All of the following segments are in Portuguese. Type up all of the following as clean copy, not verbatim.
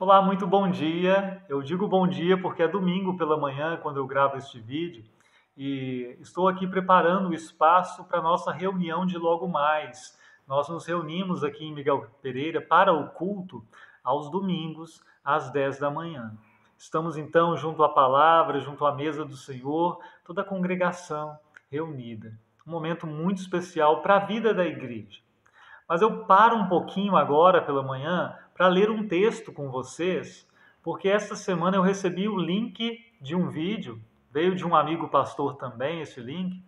Olá, muito bom dia. Eu digo bom dia porque é domingo pela manhã quando eu gravo este vídeo e estou aqui preparando o espaço para a nossa reunião de logo mais. Nós nos reunimos aqui em Miguel Pereira para o culto aos domingos, às 10 da manhã. Estamos então junto à palavra, junto à mesa do Senhor, toda a congregação reunida. Um momento muito especial para a vida da igreja. Mas eu paro um pouquinho agora pela manhã para ler um texto com vocês, porque esta semana eu recebi o link de um vídeo, veio de um amigo pastor também esse link,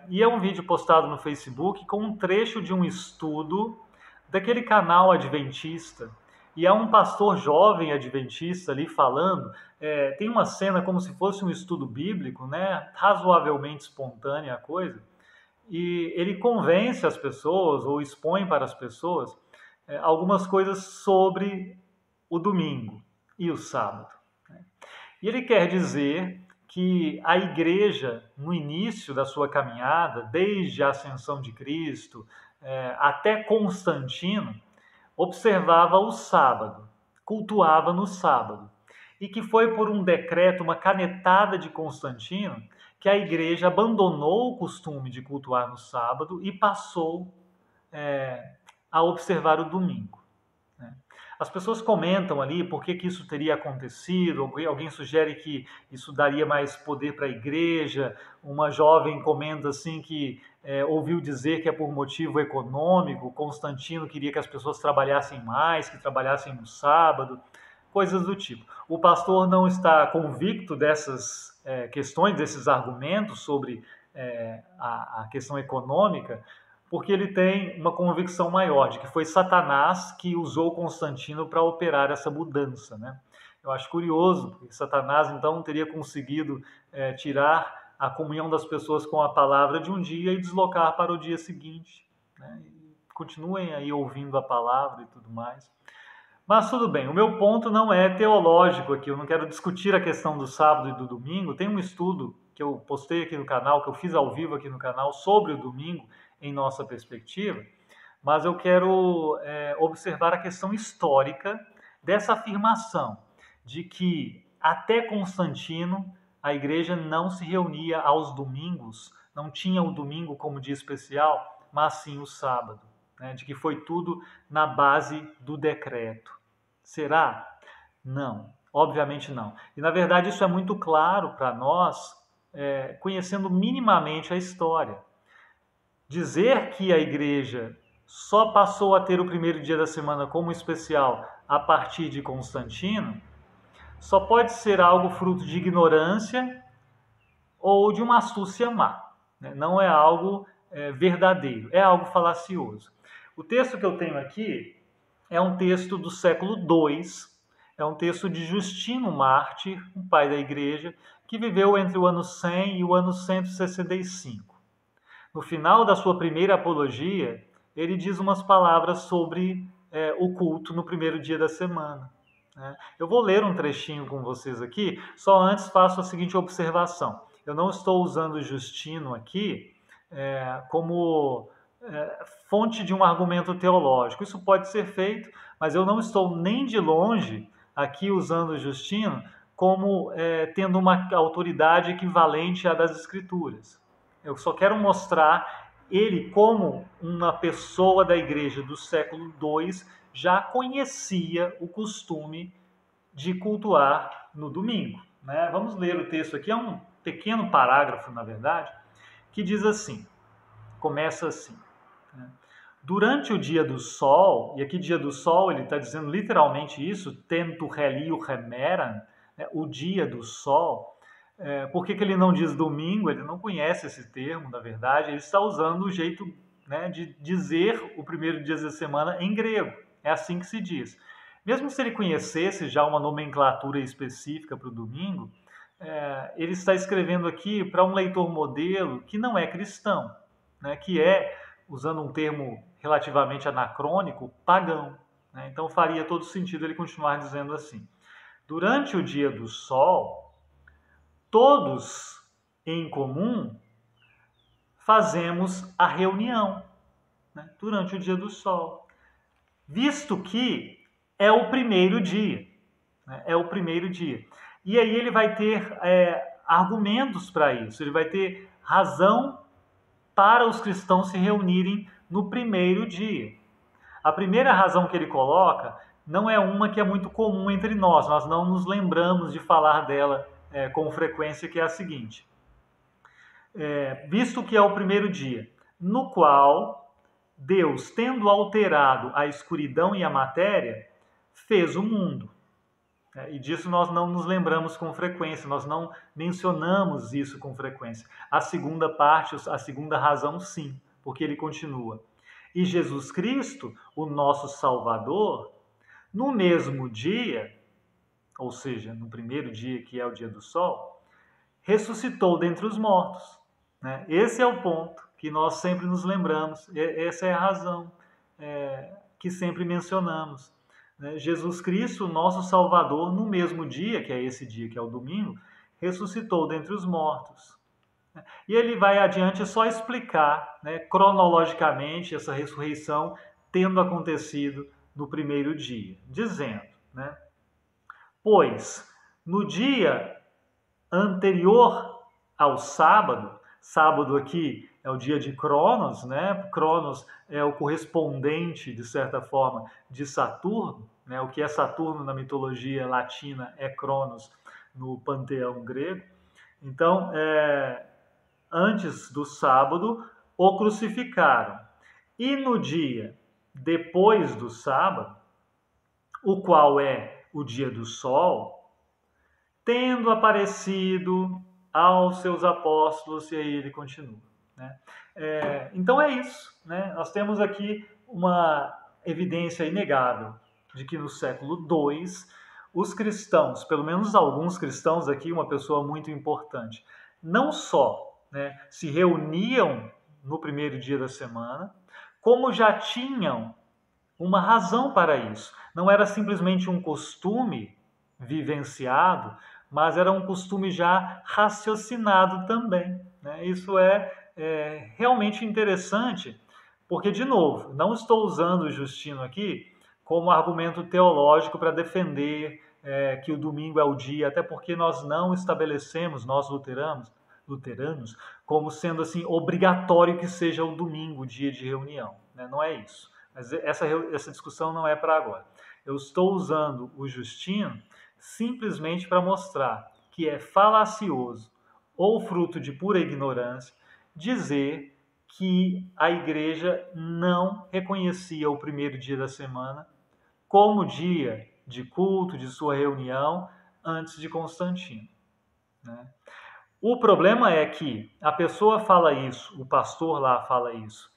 e é um vídeo postado no Facebook com um trecho de um estudo daquele canal adventista. E há um pastor jovem adventista ali falando. Tem uma cena como se fosse um estudo bíblico, né? Razoavelmente espontânea a coisa, e ele convence as pessoas ou expõe para as pessoas algumas coisas sobre o domingo e o sábado. E ele quer dizer que a igreja, no início da sua caminhada, desde a ascensão de Cristo até Constantino, observava o sábado, cultuava no sábado. E que foi por um decreto, uma canetada de Constantino, que a igreja abandonou o costume de cultuar no sábado e passou a observar o domingo. Né? As pessoas comentam ali por que isso teria acontecido, alguém sugere que isso daria mais poder para a igreja, uma jovem comenta assim que ouviu dizer que é por motivo econômico, Constantino queria que as pessoas trabalhassem mais, que trabalhassem no sábado, coisas do tipo. O pastor não está convicto dessas questões, desses argumentos sobre a questão econômica, porque ele tem uma convicção maior de que foi Satanás que usou Constantino para operar essa mudança, né? Eu acho curioso, porque Satanás então teria conseguido tirar a comunhão das pessoas com a palavra de um dia e deslocar para o dia seguinte, né? E continuem aí ouvindo a palavra e tudo mais. Mas tudo bem, o meu ponto não é teológico aqui, eu não quero discutir a questão do sábado e do domingo. Tem um estudo que eu postei aqui no canal, que eu fiz ao vivo aqui no canal sobre o domingo em nossa perspectiva, mas eu quero observar a questão histórica dessa afirmação de que até Constantino a igreja não se reunia aos domingos, não tinha o domingo como dia especial, mas sim o sábado, né? De que foi tudo na base do decreto. Será? Não, obviamente não. E na verdade isso é muito claro para nós, conhecendo minimamente a história. Dizer que a igreja só passou a ter o primeiro dia da semana como especial a partir de Constantino só pode ser algo fruto de ignorância ou de uma astúcia má. Né? Não é algo verdadeiro, é algo falacioso. O texto que eu tenho aqui é um texto do século II, é um texto de Justino Mártir, um pai da igreja, que viveu entre o ano 100 e o ano 165. No final da sua primeira apologia, ele diz umas palavras sobre o culto no primeiro dia da semana. Né? Eu vou ler um trechinho com vocês aqui, só antes faço a seguinte observação. Eu não estou usando Justino aqui como fonte de um argumento teológico. Isso pode ser feito, mas eu não estou nem de longe aqui usando Justino como tendo uma autoridade equivalente à das Escrituras. Eu só quero mostrar ele como uma pessoa da igreja do século II já conhecia o costume de cultuar no domingo. Né? Vamos ler o texto aqui, é um pequeno parágrafo, na verdade, que diz assim, começa assim. Né? Durante o dia do sol, e aqui dia do sol ele está dizendo literalmente isso, tento helio remeran, né? O dia do sol. Por que ele não diz domingo? Ele não conhece esse termo, na verdade, ele está usando o jeito, né, de dizer o primeiro dia da semana em grego. É assim que se diz. Mesmo se ele conhecesse já uma nomenclatura específica para o domingo, ele está escrevendo aqui para um leitor modelo que não é cristão, né, que é, usando um termo relativamente anacrônico, pagão. Né? Então faria todo sentido ele continuar dizendo assim. Durante o dia do sol, todos em comum fazemos a reunião, né, durante o dia do sol. Visto que é o primeiro dia. Né? É o primeiro dia. E aí ele vai ter argumentos para isso, ele vai ter razão para os cristãos se reunirem no primeiro dia. A primeira razão que ele coloca não é uma que é muito comum entre nós não nos lembramos de falar dela com frequência, que é a seguinte: visto que é o primeiro dia, no qual Deus, tendo alterado a escuridão e a matéria, fez o mundo. E disso nós não nos lembramos com frequência, nós não mencionamos isso com frequência. A segunda parte, a segunda razão, sim, porque ele continua. E Jesus Cristo, o nosso Salvador, no mesmo dia, ou seja, no primeiro dia, que é o dia do sol, ressuscitou dentre os mortos. Né? Esse é o ponto que nós sempre nos lembramos, essa é a razão que sempre mencionamos. Jesus Cristo, nosso Salvador, no mesmo dia, que é esse dia que é o domingo, ressuscitou dentre os mortos. E ele vai adiante só explicar cronologicamente essa ressurreição tendo acontecido no primeiro dia, dizendo, pois no dia anterior ao sábado, sábado aqui é o dia de Cronos, Cronos é o correspondente, de certa forma, de Saturno, O que é Saturno na mitologia latina é Cronos no panteão grego. Então, antes do sábado, o crucificaram. E no dia depois do sábado, o qual é o dia do sol, tendo aparecido aos seus apóstolos, e aí ele continua. Então é isso. Nós temos aqui uma evidência inegável de que no século II, os cristãos, pelo menos alguns cristãos aqui, uma pessoa muito importante, não só se reuniam no primeiro dia da semana, como já tinham uma razão para isso. Não era simplesmente um costume vivenciado, mas era um costume já raciocinado também. Isso é realmente interessante, porque, de novo, não estou usando o Justino aqui como argumento teológico para defender que o domingo é o dia, até porque nós não estabelecemos, nós luteranos, como sendo assim obrigatório que seja o domingo, o dia de reunião. Não é isso. Mas essa discussão não é para agora. Eu estou usando o Justino simplesmente para mostrar que é falacioso ou fruto de pura ignorância dizer que a igreja não reconhecia o primeiro dia da semana como dia de culto, de sua reunião, antes de Constantino. O problema é que a pessoa fala isso, o pastor lá fala isso,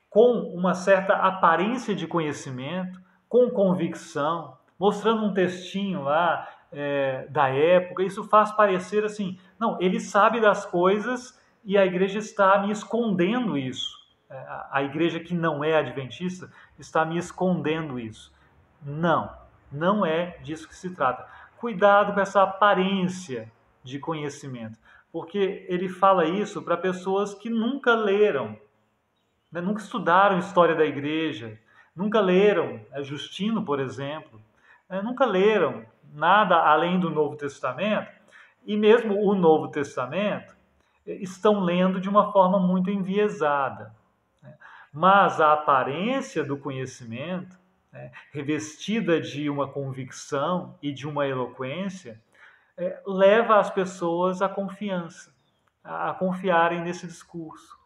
com uma certa aparência de conhecimento, com convicção, mostrando um textinho lá da época. Isso faz parecer assim, não, ele sabe das coisas e a igreja está me escondendo isso. A igreja que não é adventista está me escondendo isso. Não é disso que se trata. Cuidado com essa aparência de conhecimento, porque ele fala isso para pessoas que nunca leram, nunca estudaram história da igreja, nunca leram Justino, por exemplo, nunca leram nada além do Novo Testamento, e mesmo o Novo Testamento estão lendo de uma forma muito enviesada. Mas a aparência do conhecimento, revestida de uma convicção e de uma eloquência, leva as pessoas à confiança, a confiarem nesse discurso,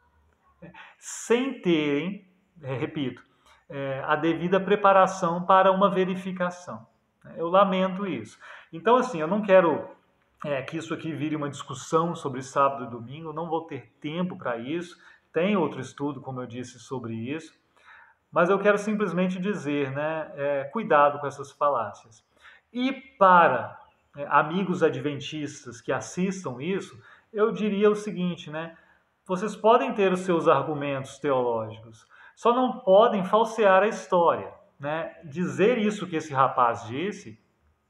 sem terem, repito, a devida preparação para uma verificação. Eu lamento isso. Então, assim, eu não quero que isso aqui vire uma discussão sobre sábado e domingo, eu não vou ter tempo para isso. Tem outro estudo, como eu disse, sobre isso. Mas eu quero simplesmente dizer, cuidado com essas falácias. E para amigos adventistas que assistam isso, eu diria o seguinte, vocês podem ter os seus argumentos teológicos, só não podem falsear a história. Dizer isso que esse rapaz disse,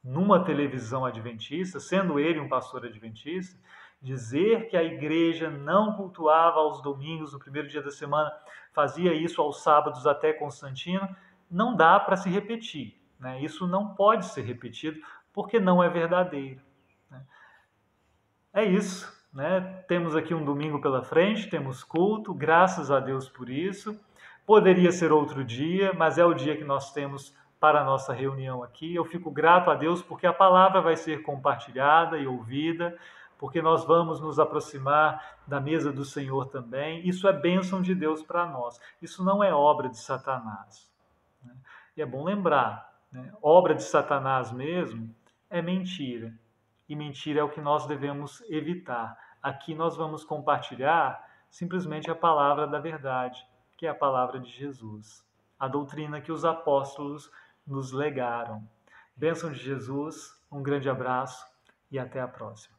numa televisão adventista, sendo ele um pastor adventista, dizer que a igreja não cultuava aos domingos, no primeiro dia da semana, fazia isso aos sábados até Constantino, não dá para se repetir, né? Isso não pode ser repetido porque não é verdadeiro, né? É isso, né? Temos aqui um domingo pela frente, temos culto, graças a Deus por isso. Poderia ser outro dia, mas é o dia que nós temos para a nossa reunião aqui. Eu fico grato a Deus porque a palavra vai ser compartilhada e ouvida, porque nós vamos nos aproximar da mesa do Senhor também. Isso é bênção de Deus para nós. Isso não é obra de Satanás, né? E é bom lembrar, né? Obra de Satanás mesmo é mentira. E mentira é o que nós devemos evitar. Aqui nós vamos compartilhar simplesmente a palavra da verdade, que é a palavra de Jesus, a doutrina que os apóstolos nos legaram. Bênção de Jesus, um grande abraço e até a próxima.